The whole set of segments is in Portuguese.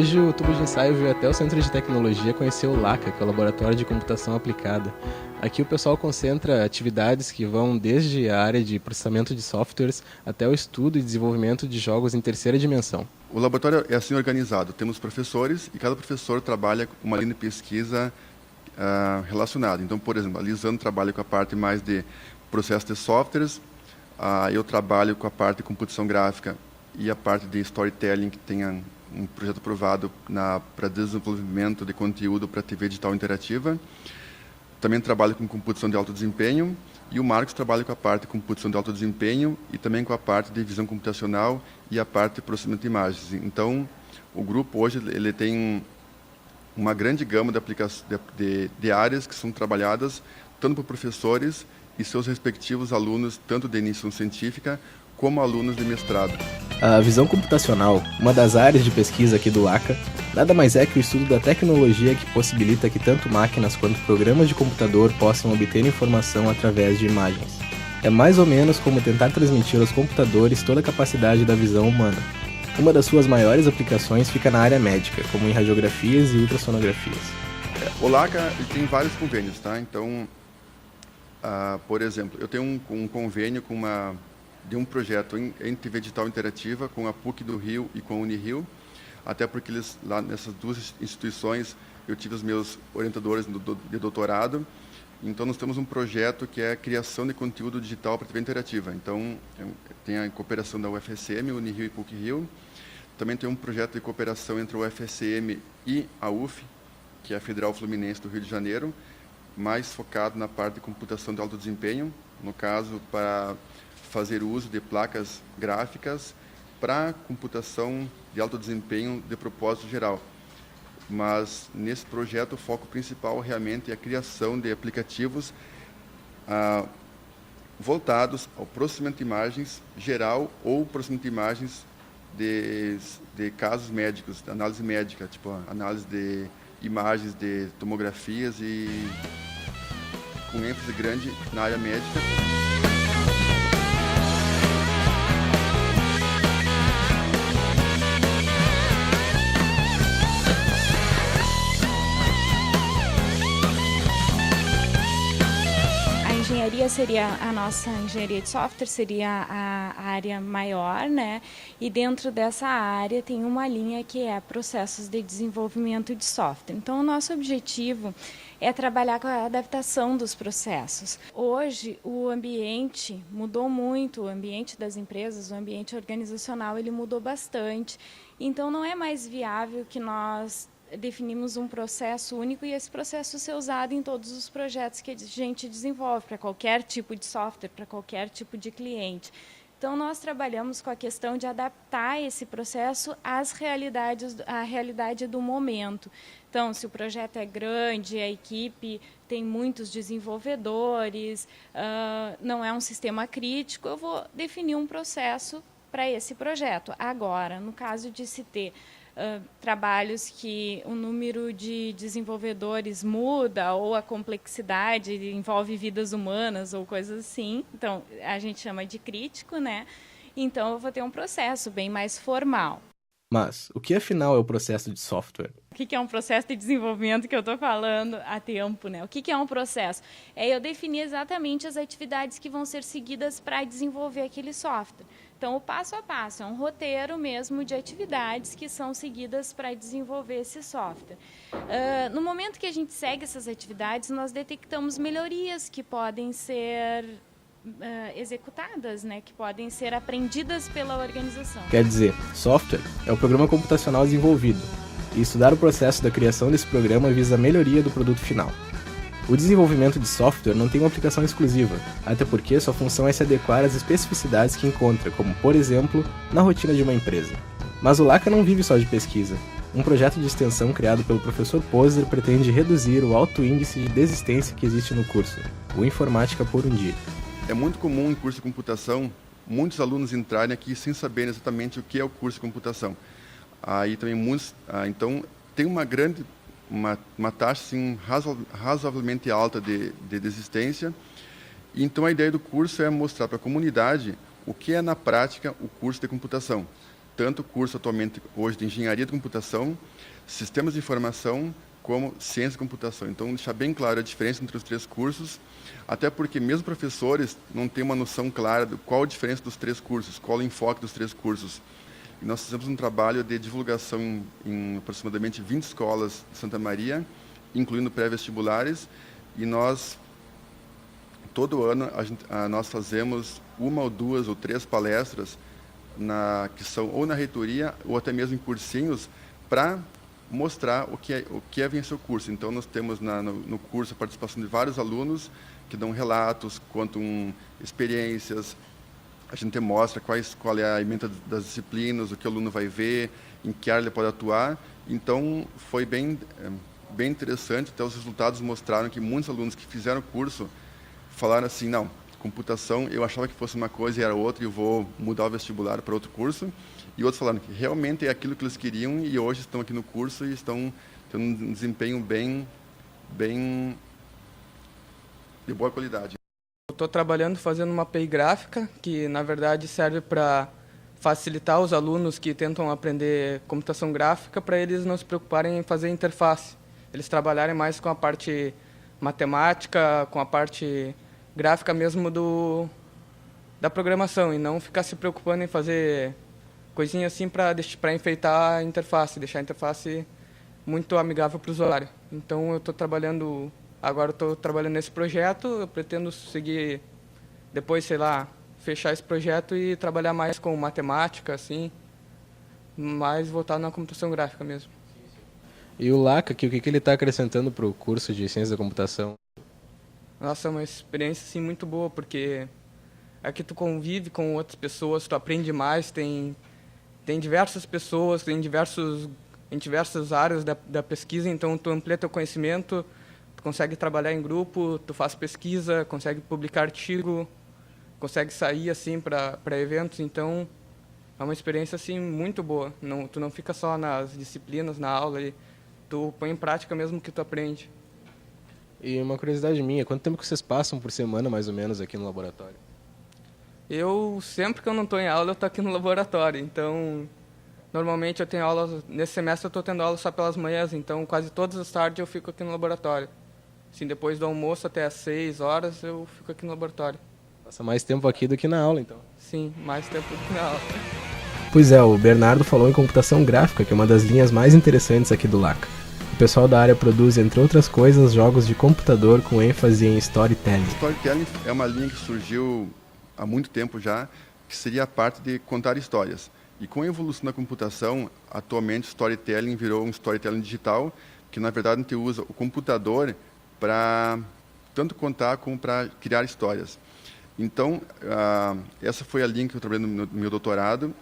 Hoje o Tubo de Ensaio veio até o Centro de Tecnologia conhecer o LACA, que é o Laboratório de Computação Aplicada. Aqui o pessoal concentra atividades que vão desde a área de processamento de softwares até o estudo e desenvolvimento de jogos em terceira dimensão. O laboratório é assim organizado. Temos professores e cada professor trabalha com uma linha de pesquisa relacionada. Então, por exemplo, a Lisandro trabalha com a parte mais de processo de softwares, eu trabalho com a parte de computação gráfica e a parte de storytelling, que tem um projeto aprovado para desenvolvimento de conteúdo para TV digital interativa. Também trabalho com computação de alto desempenho, e o Marcos trabalha com a parte de computação de alto desempenho e também com a parte de visão computacional e a parte de processamento de imagens. Então, o grupo hoje ele tem uma grande gama de áreas que são trabalhadas tanto por professores e seus respectivos alunos, tanto de iniciação científica como alunos de mestrado. A visão computacional, uma das áreas de pesquisa aqui do LACA, nada mais é que o estudo da tecnologia que possibilita que tanto máquinas quanto programas de computador possam obter informação através de imagens. É mais ou menos como tentar transmitir aos computadores toda a capacidade da visão humana. Uma das suas maiores aplicações fica na área médica, como em radiografias e ultrassonografias. O LACA tem vários convênios, tá? Então, por exemplo, eu tenho um convênio de um projeto em TV digital interativa com a PUC do Rio e com a Unirio, até porque lá nessas duas instituições eu tive os meus orientadores de doutorado. Então nós temos um projeto que é a criação de conteúdo digital para TV interativa. Então tem a cooperação da UFSM, Unirio e PUC Rio. Também tem um projeto de cooperação entre a UFSM e a UF, que é a Federal Fluminense do Rio de Janeiro, mais focado na parte de computação de alto desempenho, no caso para fazer uso de placas gráficas para computação de alto desempenho de propósito geral. Mas nesse projeto o foco principal realmente é a criação de aplicativos voltados ao processamento de imagens geral ou processamento de imagens de casos médicos, de análise médica, tipo análise de imagens de tomografias e com ênfase grande na área médica. Engenharia seria a nossa engenharia de software, seria a área maior, né? E dentro dessa área tem uma linha que é processos de desenvolvimento de software. Então, o nosso objetivo é trabalhar com a adaptação dos processos. Hoje, o ambiente mudou muito, o ambiente das empresas, o ambiente organizacional, ele mudou bastante. Então, não é mais viável que nós definimos um processo único e esse processo ser usado em todos os projetos que a gente desenvolve, para qualquer tipo de software, para qualquer tipo de cliente. Então, nós trabalhamos com a questão de adaptar esse processo à realidade do momento. Então, se o projeto é grande, a equipe tem muitos desenvolvedores, não é um sistema crítico, eu vou definir um processo para esse projeto. Agora, no caso de se ter trabalhos que o número de desenvolvedores muda ou a complexidade envolve vidas humanas ou coisas assim, então a gente chama de crítico, né? Então eu vou ter um processo bem mais formal. Mas o que afinal é o processo de software? O que é um processo de desenvolvimento que eu estou falando há tempo, né? O que é um processo? É eu definir exatamente as atividades que vão ser seguidas para desenvolver aquele software. Então, o passo a passo é um roteiro mesmo de atividades que são seguidas para desenvolver esse software. No momento que a gente segue essas atividades, nós detectamos melhorias que podem ser executadas, né, que podem ser aprendidas pela organização. Quer dizer, software é o programa computacional desenvolvido, e estudar o processo da criação desse programa visa a melhoria do produto final. O desenvolvimento de software não tem uma aplicação exclusiva, até porque sua função é se adequar às especificidades que encontra, como, por exemplo, na rotina de uma empresa. Mas o LACA não vive só de pesquisa. Um projeto de extensão criado pelo professor Poser pretende reduzir o alto índice de desistência que existe no curso, o Informática por um Dia. É muito comum em curso de computação muitos alunos entrarem aqui sem saber exatamente o que é o curso de computação. Aí também então tem uma taxa assim, razoavelmente alta de desistência. Então a ideia do curso é mostrar para a comunidade o que é na prática o curso de computação. tanto o curso atualmente hoje de Engenharia de Computação, Sistemas de Informação, como Ciência de Computação. Então, deixar bem claro a diferença entre os 3 cursos, até porque mesmo professores não têm uma noção clara de qual a diferença dos 3 cursos, qual o enfoque dos 3 cursos. E nós fizemos um trabalho de divulgação em aproximadamente 20 escolas de Santa Maria, incluindo pré-vestibulares, e nós, todo ano, nós fazemos 1 ou 2 ou 3 palestras que são ou na reitoria ou até mesmo em cursinhos para mostrar o que é vencer o curso. Então, nós temos no curso a participação de vários alunos que dão relatos, contam experiências. A gente mostra qual é a ementa das disciplinas, o que o aluno vai ver, em que área ele pode atuar. Então, foi bem interessante. Até os resultados mostraram que muitos alunos que fizeram o curso falaram assim, não, computação, eu achava que fosse uma coisa e era outra, e eu vou mudar o vestibular para outro curso. E outros falaram que realmente é aquilo que eles queriam e hoje estão aqui no curso e estão tendo um desempenho bem de boa qualidade. Estou trabalhando fazendo uma API gráfica, que na verdade serve para facilitar os alunos que tentam aprender computação gráfica, para eles não se preocuparem em fazer interface. Eles trabalharem mais com a parte matemática, com a parte gráfica mesmo da programação, e não ficar se preocupando em fazer coisinha assim para enfeitar a interface, deixar a interface muito amigável para o usuário. Então, agora estou trabalhando nesse projeto, eu pretendo seguir, depois, sei lá, fechar esse projeto e trabalhar mais com matemática, assim, mais voltado na computação gráfica mesmo. E o LACA, o que ele está acrescentando para o curso de Ciência da Computação? Nossa, é uma experiência assim, muito boa, porque aqui tu convive com outras pessoas, tu aprende mais, tem diversas pessoas, em diversas áreas da pesquisa, então tu amplia teu conhecimento, tu consegue trabalhar em grupo, tu faz pesquisa, consegue publicar artigo, consegue sair assim para eventos, então é uma experiência assim muito boa. Tu não fica só nas disciplinas, na aula, e tu põe em prática mesmo o que tu aprende. E uma curiosidade minha, quanto tempo que vocês passam por semana, mais ou menos, aqui no laboratório? Sempre que eu não estou em aula, eu estou aqui no laboratório. Então, normalmente eu tenho aulas, nesse semestre eu estou tendo aula só pelas manhãs, então quase todas as tardes eu fico aqui no laboratório. Assim, depois do almoço até às 6 horas eu fico aqui no laboratório. Passa mais tempo aqui do que na aula, então. Sim, mais tempo do que na aula. Pois é, o Bernardo falou em computação gráfica, que é uma das linhas mais interessantes aqui do LACA. O pessoal da área produz, entre outras coisas, jogos de computador com ênfase em storytelling. Storytelling é uma linha que surgiu há muito tempo já, que seria a parte de contar histórias. E com a evolução da computação, atualmente o storytelling virou um storytelling digital, que na verdade a gente usa o computador para tanto contar como para criar histórias. Então, essa foi a linha que eu trabalhei no meu doutorado,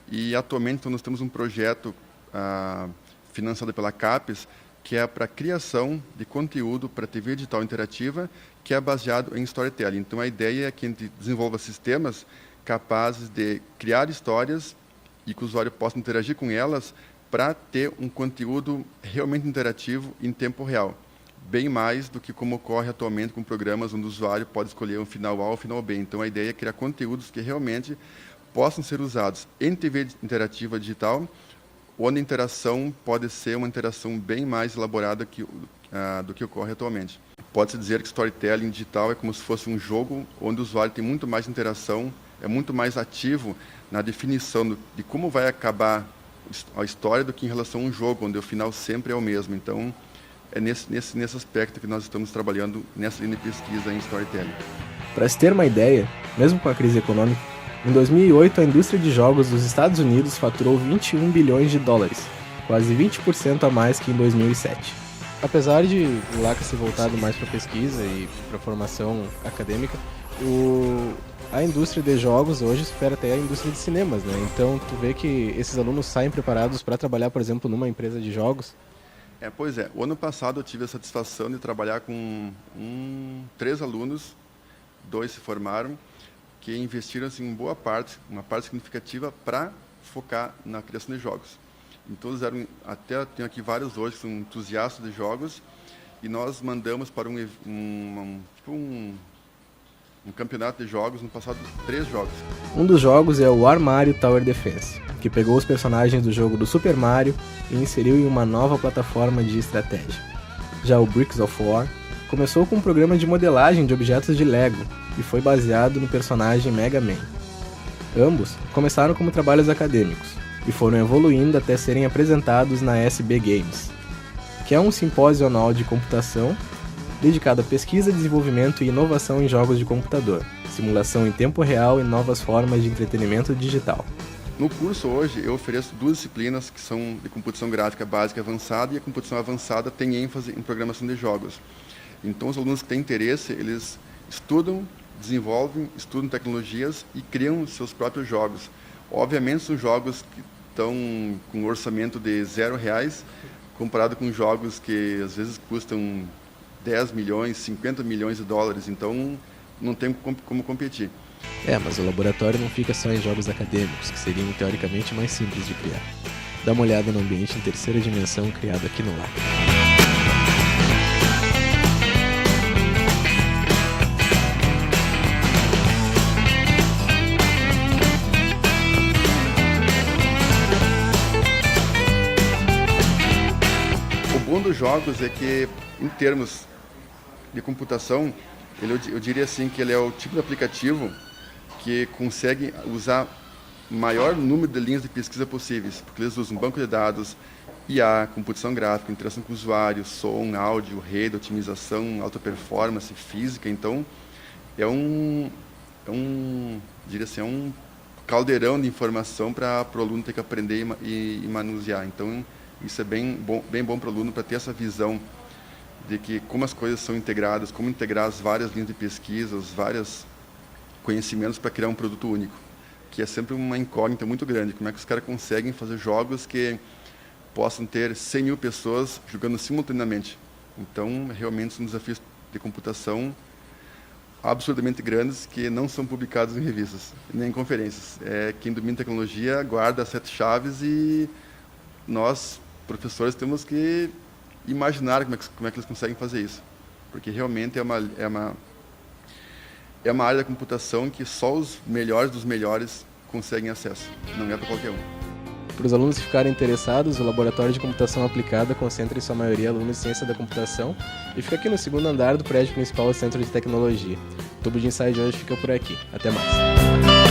e atualmente nós temos um projeto financiado pela CAPES, que é para a criação de conteúdo para TV digital interativa, que é baseado em storytelling. Então, a ideia é que a gente desenvolva sistemas capazes de criar histórias e que o usuário possa interagir com elas para ter um conteúdo realmente interativo em tempo real. Bem mais do que como ocorre atualmente com programas onde o usuário pode escolher um final A ou um final B. Então, a ideia é criar conteúdos que realmente possam ser usados em TV interativa digital, onde a interação pode ser uma interação bem mais elaborada do que ocorre atualmente. Pode-se dizer que storytelling digital é como se fosse um jogo onde o usuário tem muito mais interação, é muito mais ativo na definição de como vai acabar a história do que em relação a um jogo, onde o final sempre é o mesmo. Então, é nesse aspecto que nós estamos trabalhando nessa linha de pesquisa em storytelling. Para se ter uma ideia, mesmo com a crise econômica, em 2008 a indústria de jogos dos Estados Unidos faturou 21 bilhões de dólares, quase 20% a mais que em 2007. Apesar de o LACA ser voltado mais para pesquisa e para formação acadêmica, a indústria de jogos hoje supera até a indústria de cinemas, né? Então tu vê que esses alunos saem preparados para trabalhar, por exemplo, numa empresa de jogos. Pois é, o ano passado eu tive a satisfação de trabalhar com 3 alunos, 2 se formaram, que investiram assim, uma parte significativa para focar na criação de jogos. Então eles eram, até tenho aqui vários hoje que são entusiastas de jogos, e nós mandamos para um campeonato de jogos, no passado 3 jogos. Um dos jogos é o War Mario Tower Defense, que pegou os personagens do jogo do Super Mario e inseriu em uma nova plataforma de estratégia. Já o Bricks of War começou com um programa de modelagem de objetos de Lego e foi baseado no personagem Mega Man. Ambos começaram como trabalhos acadêmicos e foram evoluindo até serem apresentados na SB Games, que é um simpósio anual de computação dedicado a pesquisa, desenvolvimento e inovação em jogos de computador, simulação em tempo real e novas formas de entretenimento digital. No curso hoje eu ofereço 2 disciplinas que são de computação gráfica básica e avançada, e a computação avançada tem ênfase em programação de jogos. Então os alunos que têm interesse, eles estudam, desenvolvem, estudam tecnologias e criam seus próprios jogos. Obviamente são jogos que estão com um orçamento de R$0, comparado com jogos que às vezes custam 10 milhões, 50 milhões de dólares, então não tem como competir. Mas o laboratório não fica só em jogos acadêmicos, que seriam teoricamente mais simples de criar. Dá uma olhada no ambiente em terceira dimensão criado aqui no LAC. O bom dos jogos é que, em termos de computação, eu diria assim que ele é o tipo de aplicativo que consegue usar o maior número de linhas de pesquisa possíveis, porque eles usam banco de dados, IA, computação gráfica, interação com o usuário, som, áudio, rede, otimização, alta performance, física. Então, diria assim, é um caldeirão de informação para o aluno ter que aprender e manusear. Então, isso é bem bom para o aluno, para ter essa visão de que como as coisas são integradas, como integrar as várias linhas de pesquisa, os vários conhecimentos para criar um produto único, que é sempre uma incógnita muito grande. Como é que os caras conseguem fazer jogos que possam ter 100 mil pessoas jogando simultaneamente? Então, realmente são desafios de computação absurdamente grandes que não são publicados em revistas, nem em conferências. Quem domina tecnologia guarda as 7 chaves e nós, professores, temos que imaginar como é que eles conseguem fazer isso, porque realmente é uma área da computação que só os melhores dos melhores conseguem acesso, não é para qualquer um. Para os alunos que ficarem interessados, o Laboratório de Computação Aplicada concentra em sua maioria alunos de Ciência da Computação e fica aqui no 2º andar do prédio principal do Centro de Tecnologia. O Tubo de Ensaio de hoje fica por aqui. Até mais!